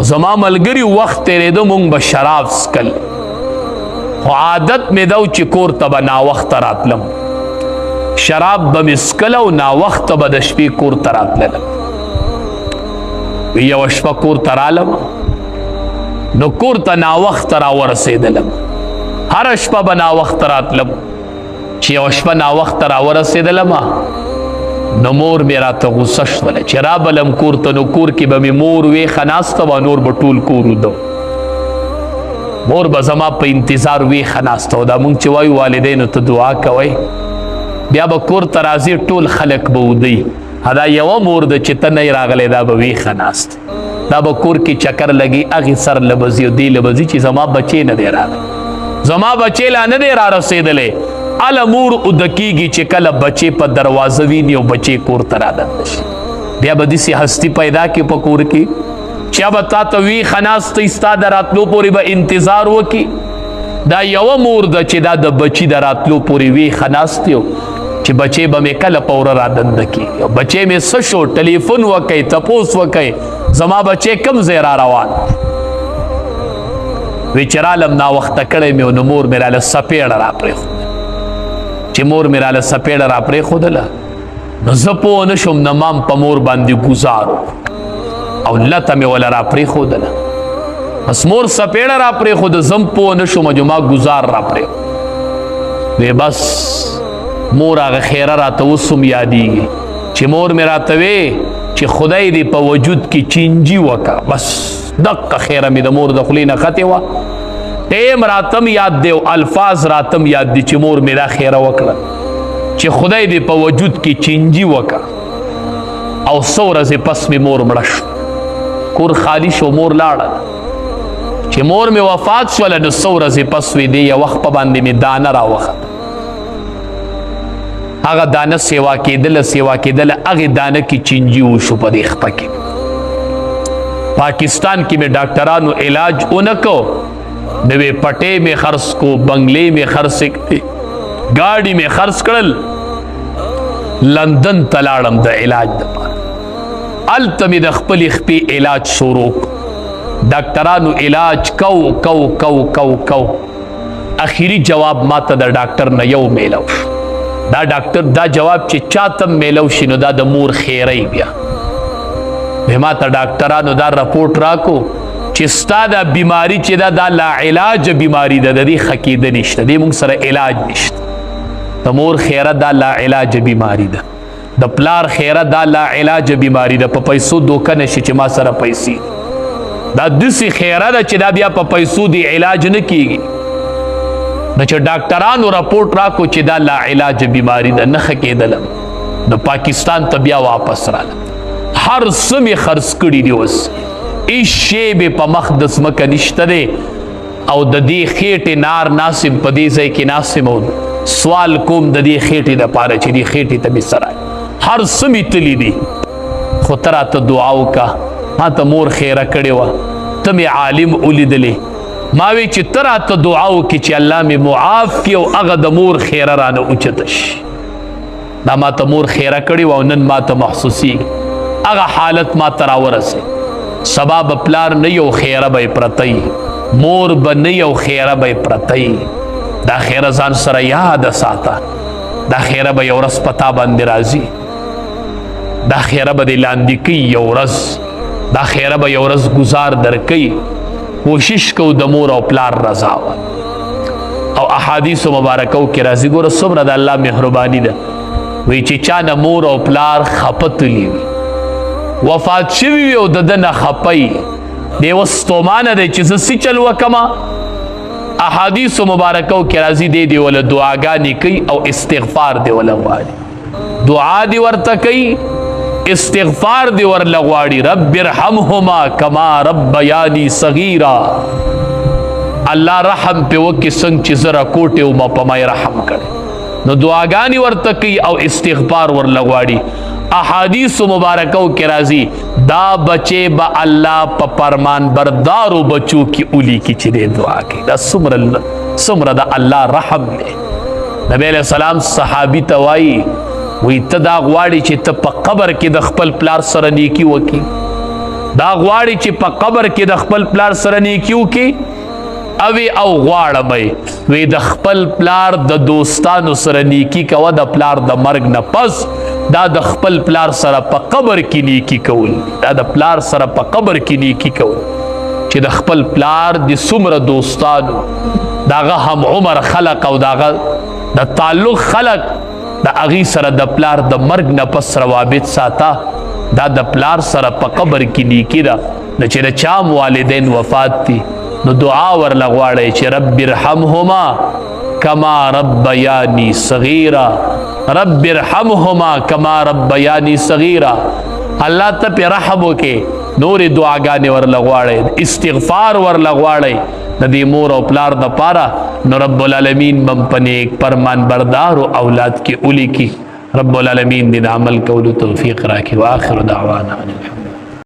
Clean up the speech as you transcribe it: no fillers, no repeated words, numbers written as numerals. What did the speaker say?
زما ملګری وخت تیرېده مونږ به شراب څکل خو عادت مې ده چې کور ته به ناوخته راتلم شراب به مې څکل او ناوخته به د شپې کور ته راتللم یوه شپه کور ته رالم نو کور ته ناوخته راورسېدلم هره شپه به ناوخته راتلم چې یوه شپه ناوخته راورسېدلم نو مور مې راته غوسه شوله چې رابلم کور ته نو کور کې به مې مور ویښه ناسته وه نور به ټول کور وده مور به زما په انتظار ویښه ناسته وه دا مونږ چې وایو والدینو ته دعا کوئ بیا به کور ته راځي ټول خلک به ودی دا یوه مور ده چې ته نه یې راغلی دا به ویښه ناست دا به کور کې چکر لګي هغې سر له به ځي او دې له به ځي چې زما بچی نه دی راغلی زما بچی لا نه دی را رسېدلی اله مور اوده کېږي چې کله بچی په دروازه ویني او بچی کور ته رادنده شي بیا به داسې هستي پیدا کړي په کور کې چې به تا ته ویښه ناستی ستا د راتلو پورې به انتظار وکړي دا یوه مور ده چې دا د بچي د راتلو پورې ویښه ناستې و چې بچی به مې کله پوره رادنده کېږي او بچی مې څه شو ټلیفون وکئ تپوس وکئ زما بچی کوم ځای را روان وی چې رالم ناوخته کړی مې نو مور مې راله سپېړه را پرېښوده چې مور مې راله سپېړه را پرېښودله نو زه پوه نه شوم نه مام په مور باندې ګزار او لته مې وله را پرېښودله بس مور سپېړه را پرېښوده زم پوه نه شوم جو ما ګزار را پرېښود وی بس مور هغه خیره راته اوس هم یادېږي چې مور مې راته وی چې خدای دې په وجود کې چینجي وکړه بس دقه خیره مې د مور د خولې نه ختې وه ټیم راتم یاد دی او الفاظ راتم یاد دی چې مور مې دا خیره وکړه چې خدای دې په وجود کې چینجي وکړه او څو ورځې پس مې مور مړه شو کور خالی شو مور لاړه چې مور مې وفات شوله نو څو ورځې پس وې دې یو وخت په باندې مې دانه راوخته هغه دانه سیوا کېدله هغې دانه کې چینجي وشو په دې خپه کې پاکستان کې مې ډاکټرانو علاج ونه کو نوې پټې مې خرڅ کو بنگلې مې خرڅ کړې ګاډي مې خرڅ کړل لندن ته لاړم د علاج دپاره هلته مې د خپلې خپې علاج شروع ډاکټرانو علاج کو اخیری جواب ما ته د ډاکټر نه یو میلو شو دا ډاکټر دا جواب چې چاته میلو شي نو دا د مور خیری بیا ما ته ډاکټرانو دا رپورټ راکو چې ستا دا بیماری چې دا لا علاج بیماری ده د دې ښه کېده نشته دې موږ سره علاج نشته د مور خیره دا لا علاج بیماری ده د پلار خیره دا لا علاج بیماری ده په پیسو دوکه نشي چې ما سره پیسې دا داسې خیره ده چې دا بیا په پیسو دی علاج نه کېږي نو چې ډاکټرانو رپورټ راکو چې دا لا علاج بیماری ده نه ښه کېدلم نو پاکستان ته بیا واپس رالم هر څه مې خرڅ کړي دي اوس هیڅ شی به په مخ د ځمکه نشته دی او د دې خېټې نار ناسم په دې ځای کې ناسم او سوال کوم د دې خېټې دپاره چې دې خېټې ته مې سره هر څه مې تلي دي خو ته راته دعا وکړه ما ته مور خیره کړې وه ته مې عالم ولیدلې ما وی چې ته راته دعا وکړې چې الله مې معاف کړي او هغه د مور خیره رانه اوچته شي دا ما ته مور خیره کړې وه او نن ما ته محسوسېږي هغه حالت ما ته راورسېد سبا به پلار نه یو خیره به یې پرته مور به نه یو خیره به یې پرته دا خیره ځان سره یاده ساته دا خیره به یو ورځ په تا باندې راځي دا خیره به دې لاندې کوي یو ورځ دا خیره به یو ورځ ګزار درکوي کوشش کو د مور او پلار رضا وه او احادیثو مبارکو کې راځي ګوره څومره د الله مهرباني ده وی چې چا نه مور او پلار خپه تلي وي وفات شوي وي او د ده نه خپه یي دی اوس ستومانه دی چې زه څه چل وکمه احادیثو مبارکو کې راځي دی وله دعاګانې کوي او استغفار دی وله غواړي دعا دی ورته کوي استغفار دی ورله غواړي رب ارحمهما کما ربیانی صغیرا الله رحم پې وکړي څنګه چې زه راکوټې ومه په ما رحم کړی نو دعاګانې ورته کوي او استغفار ورله غواړي احادیث مبارکو کې راځي دا بچے با الله په فرمان بردارو بچو کی اولی کی چې دعا کوي دا څومره د الله رحم دی نبی علیہ السلام صحابي ته وایي وی ته دا غواړي چې ته په قبر کې د خپل پلار سره نیکی وکړي دا غواړي چې په قبر کې د خپل پلار سره نیکیو کې اوی او غواړه به وی د خپل پلار د دوستانو سره نیکی کوه د پلار د مرګ نه پس دا د خپل پلار سره په قبر کې نیکی کول دا د پلار سره په قبر کې نیکی کول چې د خپل پلار د څومره دوستانو داغه هم عمر خلق او داغه د تعلق خلق د اغي سره د پلار د مرګ نه پس روابط ساته دا د پلار سره په قبر کې نیکی ده د چې د چام والدین وفات دي نو دعا ورله غواړئ چې رب ارحمهما کما ربیانی صغیرا رب ارحمهما کما ربیانی صغیرا الله ته په رحم وکې نور دعاګانې ورله غواړئ استغفار ورله غواړئ د دې مور او پلار د پاره نو رب العالمین بم پنیک پرمان بردار او اولاد کې اولی کی رب العالمین دې عمل کولو توفیق راکړي واخر دعوانا